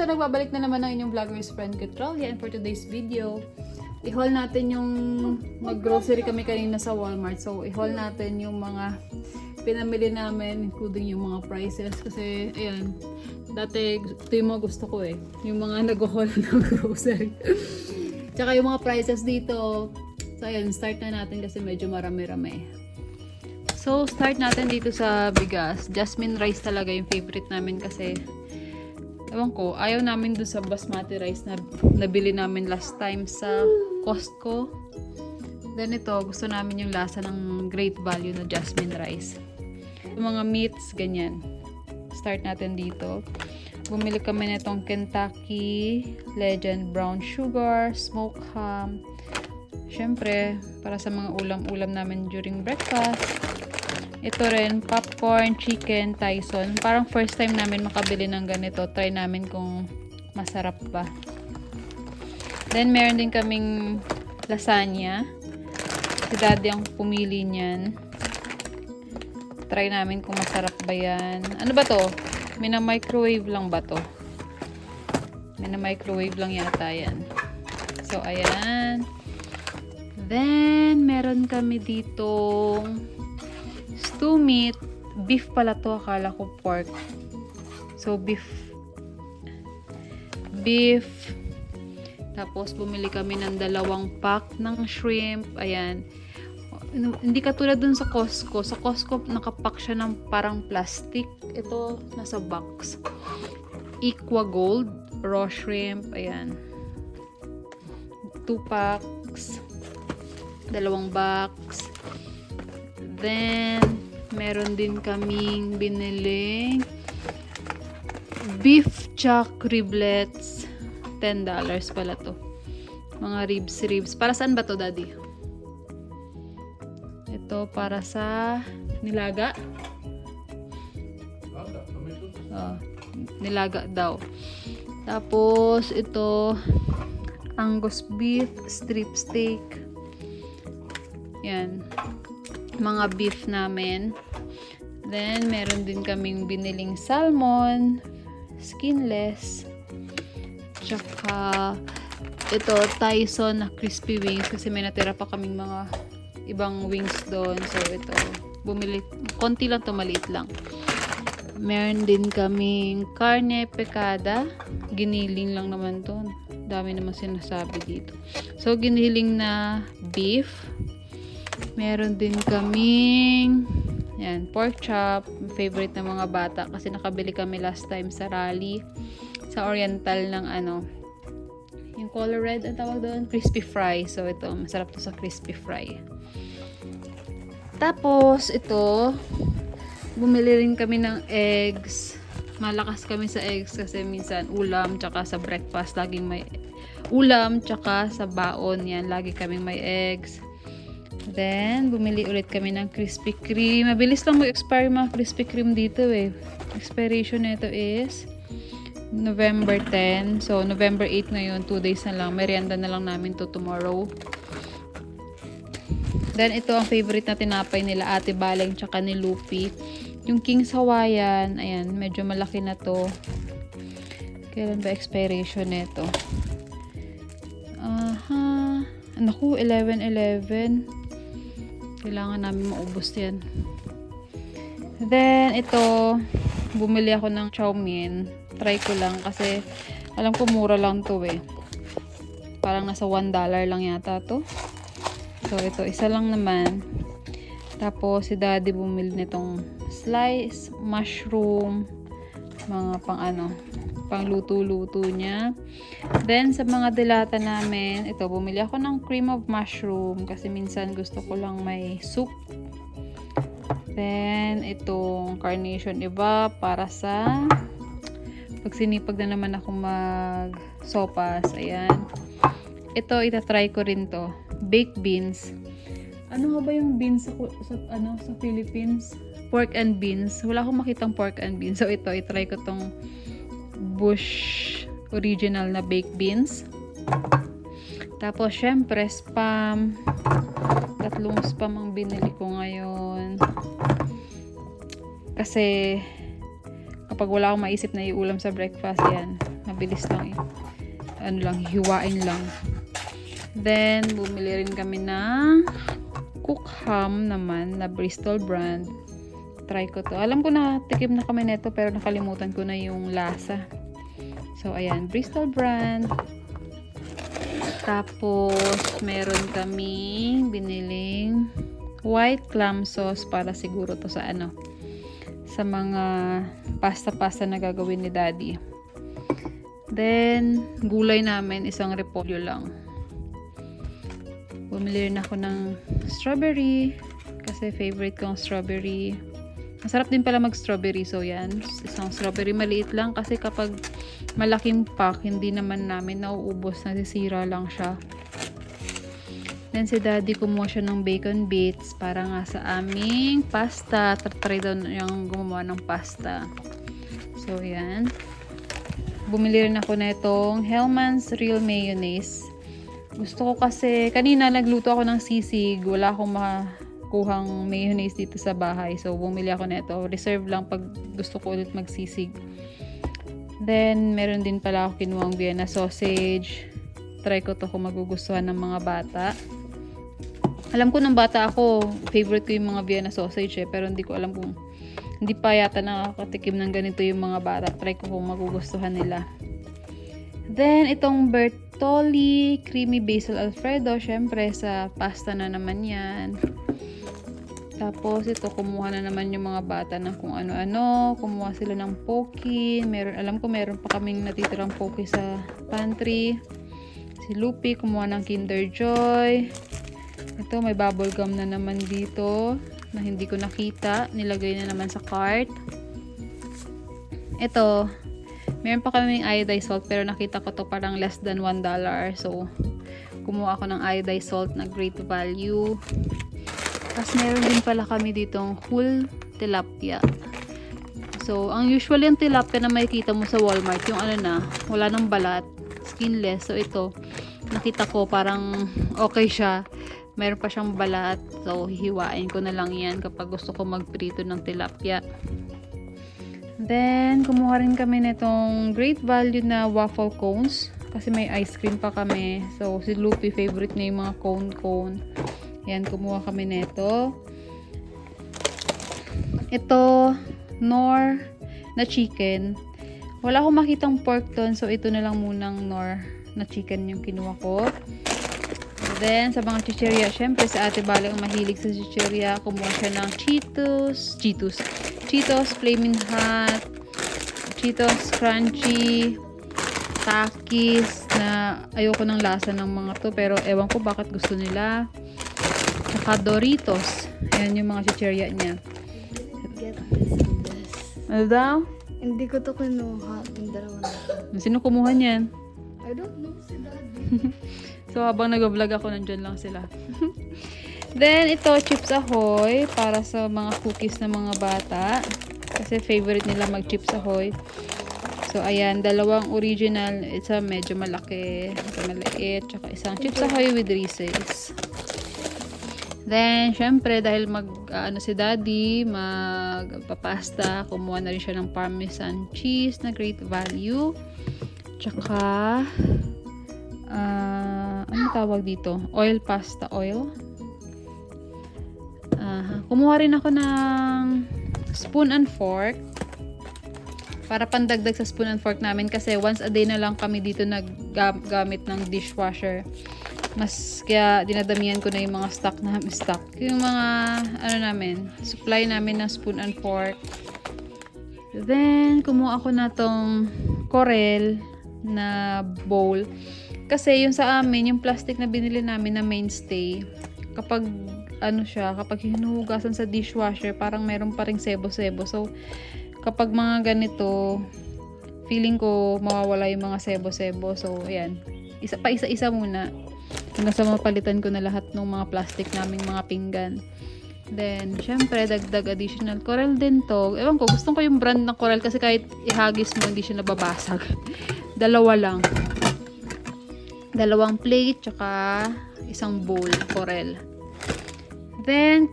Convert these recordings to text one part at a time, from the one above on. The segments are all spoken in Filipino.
So nagbabalik na naman ang inyong vlogger's friend Catrolia, and for today's video, i-haul natin yung mag-grocery kami kanina sa Walmart. So i-haul natin yung mga pinamili namin, including yung mga prices. Kasi ayan, dati ito yung mga gusto ko yung mga nag-haul ng grocery. Tsaka yung mga prices dito. So ayan, start na natin kasi medyo marami-rami. So start natin dito sa bigas. Jasmine rice talaga yung favorite namin kasi ewan ko, ayaw namin dun sa basmati rice na nabili namin last time sa Costco. Then ito, gusto namin yung lasa ng Great Value na jasmine rice. Yung mga meats, ganyan. Start natin dito. Bumili kami nitong Kentucky Legend Brown Sugar, Smoked Ham. Syempre, para sa mga ulam-ulam namin during breakfast. Ito rin, popcorn, chicken, Tyson. Parang first time namin makabili ng ganito. Try namin kung masarap ba. Then, meron din kaming lasagna. Si Daddy ang pumili niyan. Try namin kung masarap ba yan. Ano ba to? Mina-microwave lang ba to? Mina-microwave lang yata yan. So, ayan. Then, meron kami ditong stew meat. Beef pala to. Akala ko pork. So, beef. Tapos, bumili kami ng 2 pack ng shrimp. Ayan. Hindi katulad dun sa Costco. Sa Costco, nakapack siya ng parang plastic. Ito, nasa box. Equa Gold. Raw shrimp. Ayan. 2 packs. 2 box. Then, meron din kaming biniling beef chuck riblets. $10 pala to. Mga ribs. Para saan ba to, Daddy? Ito para sa nilaga. Nilaga daw. Tapos, ito Angus beef strip steak. Yan. Mga beef namin. Then, meron din kaming biniling salmon, skinless. Tsaka, ito, Tyson na crispy wings kasi may natira pa kaming mga ibang wings doon. So, ito, bumili. Konti lang to, maliit lang. Meron din kaming carne pecada. Giniling lang naman to. Dami naman sinasabi dito. So, giniling na beef. Meron din kaming yan, pork chop, favorite ng mga bata kasi nakabili kami last time sa Rally sa Oriental ng yung color red ang tawag doon, crispy fry. So ito, masarap to sa crispy fry. Tapos ito, bumili rin kami ng eggs. Malakas kami sa eggs kasi minsan ulam tsaka sa breakfast laging may ulam tsaka sa baon yan, lagi kaming may eggs. Then, bumili ulit kami ng Krispy Kreme. Mabilis lang mag-expire mga Krispy Kreme dito Expiration nito is November 10. So, November 8 ngayon. 2 days na lang. Merienda na lang namin to tomorrow. Then, ito ang favorite na tinapay nila, Ate Baleng tsaka ni Lupi. Yung King's Hawaiian. Ayan, medyo malaki na to. Kailan ba expiration nito? Naku, 11/11. Kailangan namin maubos yan. Then, ito, bumili ako ng chow mein. Try ko lang kasi alam ko mura lang to Parang nasa $1 lang yata to. So, ito, isa lang naman. Tapos, si Daddy bumili nitong slice, mushroom, mga pang luto-luto niya. Then, sa mga dilata namin, ito, bumili ako ng cream of mushroom kasi minsan gusto ko lang may soup. Then, itong carnation iba para sa pag sinipag na naman ako mag-sopas. Ayan. Ito, itatry ko rin to. Baked beans. Ano nga ba yung beans sa Philippines? Pork and beans. Wala akong makitang pork and beans. So, ito, itry ko tong Bush original na baked beans. Tapos, syempre, spam. 3 spam ang binili ko ngayon. Kasi, kapag wala akong maisip na iulam sa breakfast, yan. mabilis lang eh. Ano lang, hiwain lang. Then, bumili rin kami ng cook ham naman na Bristol brand. Try ko to. Alam ko na tikim na kami neto pero nakalimutan ko na yung lasa. So, ayan, Bristol brand. Tapos, meron kami biniling white clam sauce para siguro to sa ano, sa mga pasta-pasta na gagawin ni Daddy. Then, gulay namin, isang repolyo lang. Bumili rin ako ng strawberry kasi favorite ko ang strawberry. Masarap din pala mag-strawberry. So, yan. Isang strawberry. Maliit lang kasi kapag malaking pack, hindi naman namin nauubos. Nasisira lang siya. Then, si Daddy kumuha siya ng bacon bits para nga sa aming pasta. Try daw yung gumawa ng pasta. So, yan. Bumili rin ako na itong Hellmann's Real Mayonnaise. Gusto ko kasi, kanina nagluto ako ng sisig. Wala akong makuhang mayonnaise dito sa bahay. So, bumili ako na ito. Reserve lang pag gusto ko ulit magsisig. Then, meron din pala ako kinuwang Vienna sausage. Try ko to kung magugustuhan ng mga bata. Alam ko ng bata ako, favorite ko yung mga Vienna sausage eh. Pero hindi ko alam kung hindi pa yata nakakatikim ng ganito yung mga bata. Try ko kung magugustuhan nila. Then, itong Bertolli Creamy Basil Alfredo. Syempre, sa pasta na naman yan. Tapos, ito, kumuha na naman yung mga bata ng kung ano-ano. Kumuha sila ng Pocky. Alam ko, meron pa kaming natitirang Pocky sa pantry. Si Lupi, kumuha ng Kinder Joy. Ito, may bubble gum na naman dito na hindi ko nakita. Nilagay na naman sa cart. Ito, meron pa kaming iodized salt pero nakita ko to parang less than $1. So, kumuha ako ng iodized salt na great value. Tapos, meron din pala kami ditong whole tilapia. So, ang usually yung tilapia na makikita mo sa Walmart, yung ano na, wala nang balat, skinless. So, ito, nakita ko parang okay siya. Meron pa siyang balat. So, hihiwain ko na lang yan kapag gusto ko magprito ng tilapia. Then, kumuha rin kami nitong great value na waffle cones. Kasi may ice cream pa kami. So, si Lupi, favorite niya yung mga cone. Yan, kumuha kami nito. Ito, Knorr na chicken. Wala akong makitang pork doon. So, ito na lang munang Knorr na chicken yung kinuha ko. Then, sa mga chichirya, syempre sa Ate Bale ang mahilig sa chichirya, kumuha siya ng Cheetos, Flamin' Hot, Cheetos Crunchy, Takis, na ayoko ng lasa ng mga to, pero ewan ko bakit gusto nila. Saka Doritos. Ayan yung mga chichirya niya. Get this and this. Ano daw? Hindi ko to kinuha. Yung dalawa na. Sino kumuha niyan? I don't know si Daddy. So, habang nag-vlog ako, nandyan lang sila. Then, ito, Chips Ahoy. Para sa mga cookies ng mga bata. Kasi favorite nila mag-Chips Ahoy. So, ayan. Dalawang original. Isa medyo malaki. Isa maliit. Tsaka isang Chips Ahoy with Reese's. Then, syempre, dahil si Daddy, magpapasta, kumuha na rin siya ng Parmesan cheese na great value. Tsaka, ano tawag dito? Oil pasta oil. Kumuha rin ako ng spoon and fork para pandagdag sa spoon and fork namin kasi once a day na lang kami dito naggamit ng dishwasher. Kaya dinadamihan ko na yung mga stock. Yung mga supply namin ng spoon and fork. Then, kumuha ako na tong Corel na bowl. Kasi yung sa amin, yung plastic na binili namin na mainstay, kapag hinuhugasan sa dishwasher, parang meron pa ring sebo-sebo. So, kapag mga ganito, feeling ko mawawala yung mga sebo-sebo. So, ayan. Isa-isa muna. Hanggang sa mapalitan ko na lahat ng mga plastic naming mga pinggan. Then, syempre, dagdag additional Corel din to. Ewan ko, gusto ko yung brand ng Corel kasi kahit ihagis mo, hindi siya nababasag. Dalawa lang. Dalawang plate, tsaka isang bowl, Corel. Then,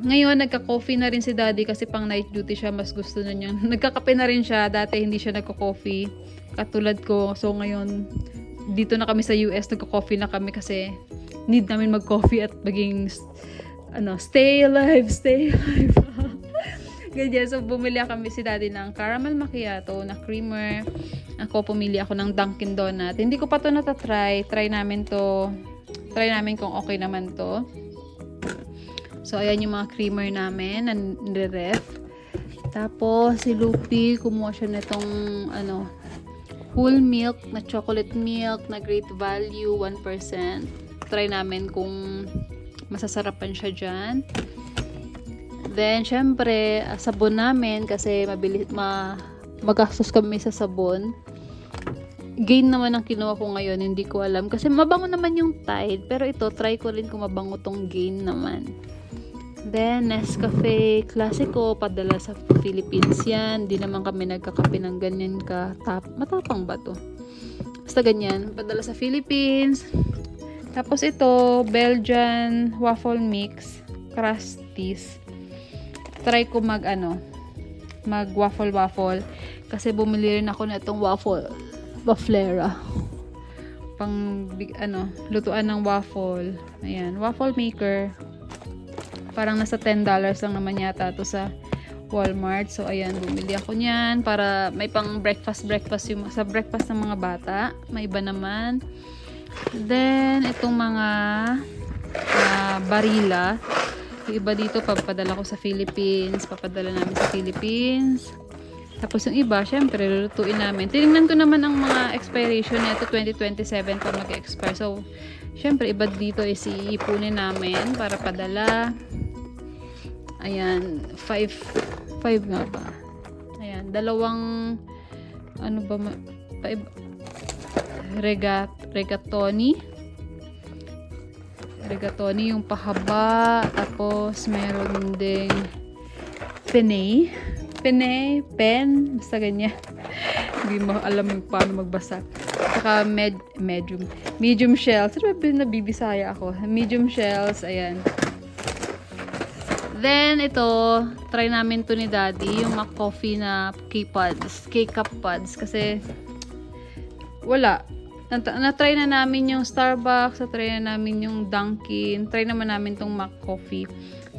Ngayon, nagka-coffee na rin si daddy kasi pang night duty siya. Mas gusto na niya. Nagkakape na rin siya. Dati hindi siya nagka-coffee. Katulad ko. So, ngayon, dito na kami sa US, nagka-coffee na kami kasi need namin mag-coffee at maging, stay alive, stay alive. Ganyan. So, bumili kami si daddy ng caramel macchiato na creamer. Ako, pumili ako ng Dunkin Donut. Hindi ko pa to natatry. Try namin to. Try namin kung okay naman to. So, ayan yung mga creamer namin. Nire-ref. Tapos, si Lupi, kumuha siya nitong, whole milk, na chocolate milk, na great value, 1%. Try namin kung masasarapan siya dyan. Then, syempre, sabon namin kasi magastos kami sa sabon. Gain naman ang kinuha ko ngayon, hindi ko alam. Kasi mabango naman yung Tide, pero ito, try ko rin kung mabango tong Gain naman. Then, Nescafe Classico, padala sa Philippines yan. Di naman kami nagkakape ng ganyan matapang ba to? Basta ganyan, padala sa Philippines. Tapos ito, Belgian Waffle Mix, Crusties. Try ko mag waffle. Kasi bumili rin ako na itong wafflera. Lutuan ng waffle. Ayan, waffle maker. Parang nasa $10 lang naman yata to sa Walmart. So, ayan, bumili ako niyan para may pang breakfast yung sa breakfast ng mga bata. May iba naman. Then, itong mga barila. Yung iba dito, papadala ko sa Philippines. Papadala namin sa Philippines. Tapos yung iba, syempre, lulutuin namin. Tinignan ko naman ang mga expiration nito, 2027 pa mag-expire. So, syempre, iba dito is iipunin namin para padala. Ayan, 5 nga ba? Ayan, dalawang regatoni yung pahaba, tapos meron ding pen, basta ganyan. Hindi mo alam yung paano magbasa. Saka medium shells. Ano ba nabibisaya ako? Medium shells, ayan. Then, ito, try namin to ni daddy, yung McCoffee na K-cup pods. Kasi, wala. Na-try na namin yung Starbucks, na-try na namin yung Dunkin, try naman namin tong McCoffee.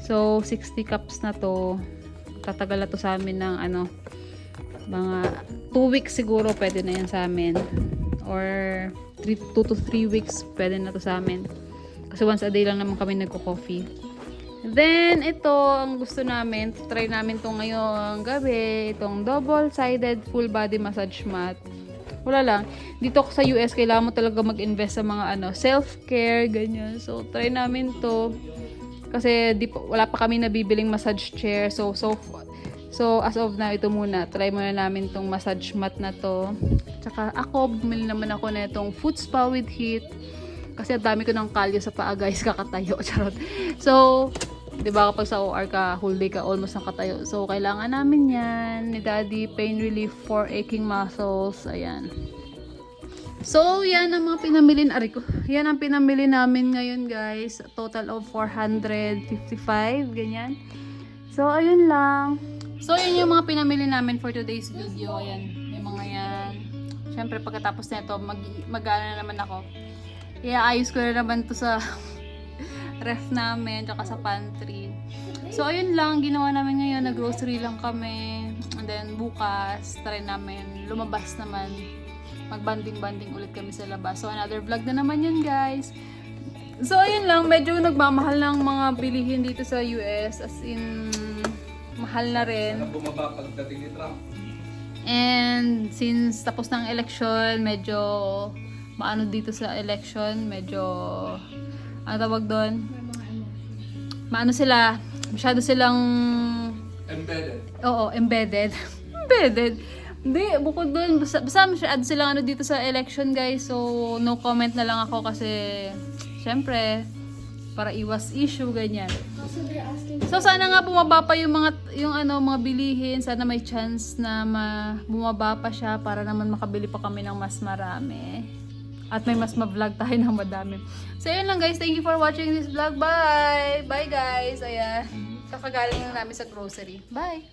So, 60 cups na to. Tatagal na to sa amin ng mga 2 weeks siguro pwede na yan sa amin. Or 2 to 3 weeks pwede na to sa amin. Kasi once a day lang naman kami nagko-coffee. Then, ito, ang gusto namin, try namin to ngayong gabi, itong double-sided full body massage mat. Wala lang. Dito sa US, kailangan mo talaga mag-invest sa mga self-care, ganyan. So, try namin to. Kasi wala pa kami nabibiling massage chair. So as of now, ito muna. Try muna namin tong massage mat na to. Tsaka ako, bumili naman ako na itong foot spa with heat. Kasi ang dami ko ng kalyo sa paa, guys, kakatayo. Charot. So, di ba kapag sa OR ka, whole day ka, almost nakatayo. So, kailangan namin yan. Ni Daddy, pain relief for aching muscles. Ayan. So, yan ang mga pinamili. Yan ang pinamili namin ngayon, guys. A total of 455. Ganyan. So, ayun lang. So, yun yung mga pinamili namin for today's video. Ayan. Yung mga yan. Siyempre, pagkatapos nito, mag-ano na naman ako. Iaayos ko na naman to sa ref namin, tsaka sa pantry. So, ayun lang. Ginawa namin ngayon. Nag-grocery lang kami. And then, bukas, try namin. Lumabas naman. Mag-banding-banding ulit kami sa labas. So, another vlog na naman yun, guys. So, ayun lang. Medyo nagmamahal ng mga bilihin dito sa US. As in, mahal na rin. Bumaba pagdating ni Trump. And, since tapos ng election, medyo maano dito sa election, medyo ano tawag doon? Maano sila, masyado silang Embedded. Oo, embedded. Embedded. Hindi, bukod doon, basta masyado silang dito sa election, guys. So, no comment na lang ako kasi syempre, para iwas issue, ganyan. So, sana nga bumaba pa yung mga bilihin. Sana may chance na bumaba pa siya para naman makabili pa kami ng mas marami. At may mas ma-vlog tayo ng madami. So, yun lang, guys. Thank you for watching this vlog. Bye! Bye, guys! Ayan. Kakagaling lang namin sa grocery. Bye!